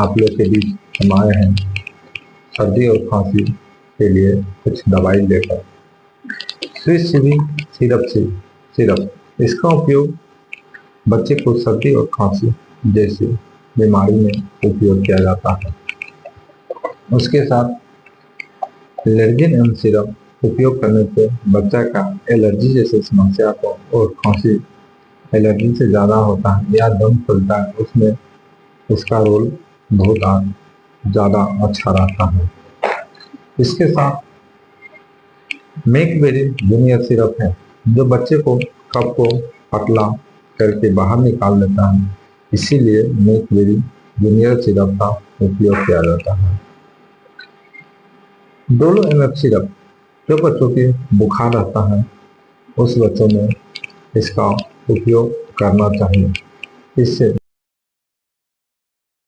आप लोग के बीच हम आए हैं सर्दी और खांसी के लिए कुछ दवाई लेकर। स्विस सीवी सिरप इसका उपयोग बच्चे को सर्दी और खांसी जैसी बीमारी में उपयोग किया जाता है। उसके साथ एलर्जिन एम सिरप उपयोग करने से बच्चा का एलर्जी जैसी समस्या को और खांसी एलर्जी से ज़्यादा होता है या दम फूलता है, उसमें इसका रोल बहुत ज़्यादा अच्छा रहता है। इसके साथ मैकबेरी जूनियर सिरप है जो बच्चे को कफ को पतला करके बाहर निकाल देता है, इसीलिए मैकबेरी जूनियर सिरप का उपयोग किया जाता है। डोलो एमएफ सिरप जो बच्चों के बुखार रहता है उस बच्चों में इसका उपयोग करना चाहिए। इससे